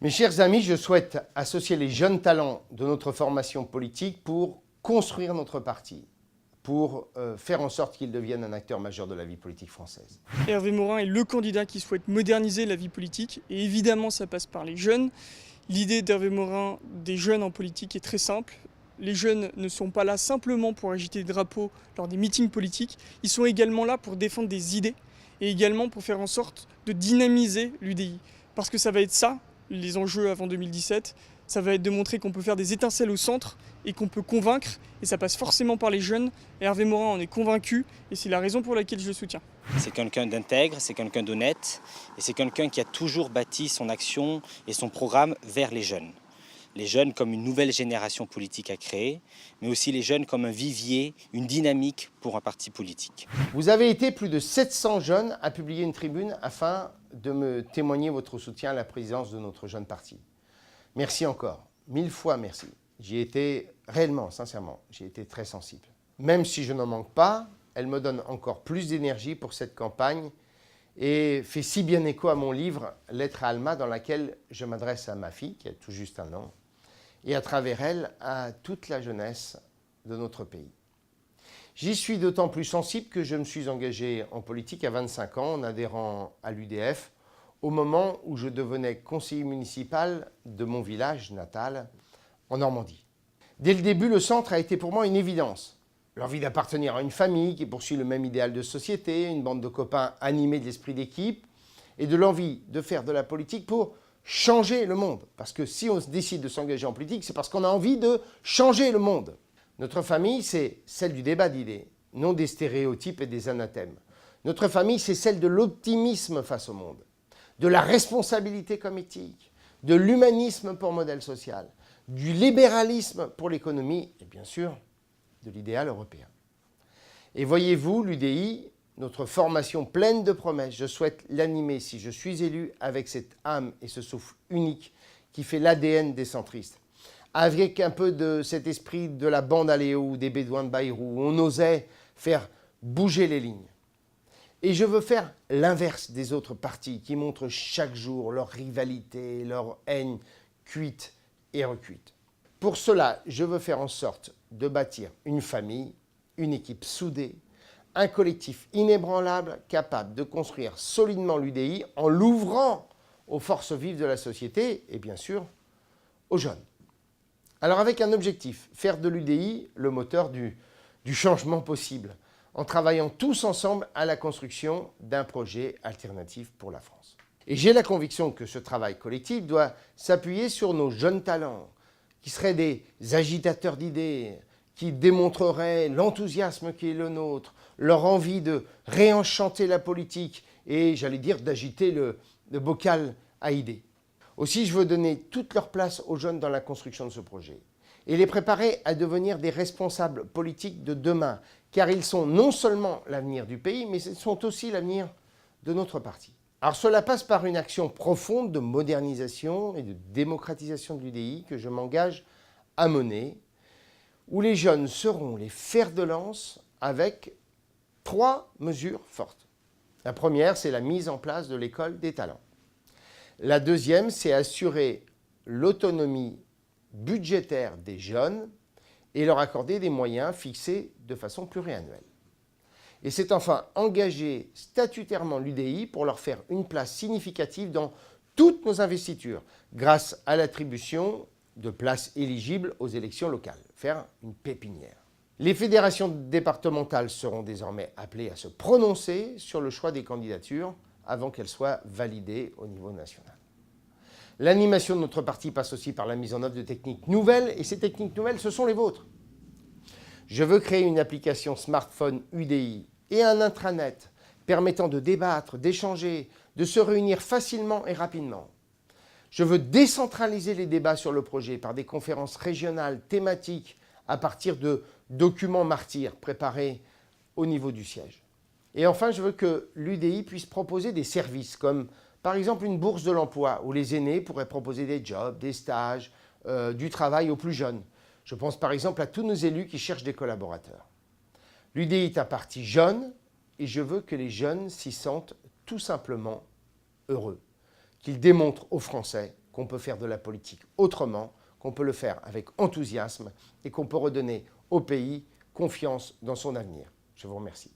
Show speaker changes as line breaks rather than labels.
Mes chers amis, je souhaite associer les jeunes talents de notre formation politique pour construire notre parti, pour faire en sorte qu'il devienne un acteur majeur de la vie politique française.
Hervé Morin est le candidat qui souhaite moderniser la vie politique et évidemment ça passe par les jeunes. L'idée d'Hervé Morin des jeunes en politique est très simple. Les jeunes ne sont pas là simplement pour agiter des drapeaux lors des meetings politiques, ils sont également là pour défendre des idées et également pour faire en sorte de dynamiser l'UDI. Parce que ça va être ça, les enjeux avant 2017, ça va être de montrer qu'on peut faire des étincelles au centre et qu'on peut convaincre, et ça passe forcément par les jeunes. Et Hervé Morin en est convaincu, et c'est la raison pour laquelle je le soutiens.
C'est quelqu'un d'intègre, c'est quelqu'un d'honnête, et c'est quelqu'un qui a toujours bâti son action et son programme vers les jeunes. Les jeunes comme une nouvelle génération politique à créer, mais aussi les jeunes comme un vivier, une dynamique pour un parti politique.
Vous avez été plus de 700 jeunes à publier une tribune afin de me témoigner votre soutien à la présidence de notre jeune parti. Merci encore, 1000 fois merci. J'y ai été réellement, sincèrement, j'y ai été très sensible. Même si je n'en manque pas, elle me donne encore plus d'énergie pour cette campagne et fait si bien écho à mon livre « Lettre à Alma » dans laquelle je m'adresse à ma fille, qui a tout juste 1 an, et à travers elle, à toute la jeunesse de notre pays. J'y suis d'autant plus sensible que je me suis engagé en politique à 25 ans en adhérant à l'UDF au moment où je devenais conseiller municipal de mon village natal en Normandie. Dès le début, le centre a été pour moi une évidence. L'envie d'appartenir à une famille qui poursuit le même idéal de société, une bande de copains animés de l'esprit d'équipe et de l'envie de faire de la politique pour changer le monde. Parce que si on décide de s'engager en politique, c'est parce qu'on a envie de changer le monde. Notre famille, c'est celle du débat d'idées, non des stéréotypes et des anathèmes. Notre famille, c'est celle de l'optimisme face au monde, de la responsabilité comme éthique, de l'humanisme pour modèle social, du libéralisme pour l'économie et bien sûr de l'idéal européen. Et voyez-vous, l'UDI, notre formation pleine de promesses, je souhaite l'animer si je suis élu avec cette âme et ce souffle unique qui fait l'ADN des centristes. Avec un peu de cet esprit de la bande à Léo ou des Bédouins de Bayrou, où on osait faire bouger les lignes. Et je veux faire l'inverse des autres partis qui montrent chaque jour leur rivalité, leur haine cuite et recuite. Pour cela, je veux faire en sorte de bâtir une famille, une équipe soudée, un collectif inébranlable capable de construire solidement l'UDI en l'ouvrant aux forces vives de la société et bien sûr aux jeunes. Alors avec un objectif, faire de l'UDI le moteur du changement possible, en travaillant tous ensemble à la construction d'un projet alternatif pour la France. Et j'ai la conviction que ce travail collectif doit s'appuyer sur nos jeunes talents, qui seraient des agitateurs d'idées, qui démontreraient l'enthousiasme qui est le nôtre, leur envie de réenchanter la politique et, j'allais dire, d'agiter le bocal à idées. Aussi, je veux donner toute leur place aux jeunes dans la construction de ce projet et les préparer à devenir des responsables politiques de demain, car ils sont non seulement l'avenir du pays, mais ils sont aussi l'avenir de notre parti. Alors cela passe par une action profonde de modernisation et de démocratisation de l'UDI que je m'engage à mener, où les jeunes seront les fers de lance avec 3 mesures fortes. La première, c'est la mise en place de l'école des talents. La deuxième, c'est assurer l'autonomie budgétaire des jeunes et leur accorder des moyens fixés de façon pluriannuelle. Et c'est enfin engager statutairement l'UDI pour leur faire une place significative dans toutes nos investitures grâce à l'attribution de places éligibles aux élections locales, faire une pépinière. Les fédérations départementales seront désormais appelées à se prononcer sur le choix des candidatures avant qu'elles soient validées au niveau national. L'animation de notre parti passe aussi par la mise en œuvre de techniques nouvelles, et ces techniques nouvelles, ce sont les vôtres. Je veux créer une application smartphone UDI et un intranet permettant de débattre, d'échanger, de se réunir facilement et rapidement. Je veux décentraliser les débats sur le projet par des conférences régionales, thématiques, à partir de documents martyrs préparés au niveau du siège. Et enfin, je veux que l'UDI puisse proposer des services comme par exemple une bourse de l'emploi où les aînés pourraient proposer des jobs, des stages, du travail aux plus jeunes. Je pense par exemple à tous nos élus qui cherchent des collaborateurs. L'UDI est un parti jeune et je veux que les jeunes s'y sentent tout simplement heureux, qu'ils démontrent aux Français qu'on peut faire de la politique autrement, qu'on peut le faire avec enthousiasme et qu'on peut redonner au pays confiance dans son avenir. Je vous remercie.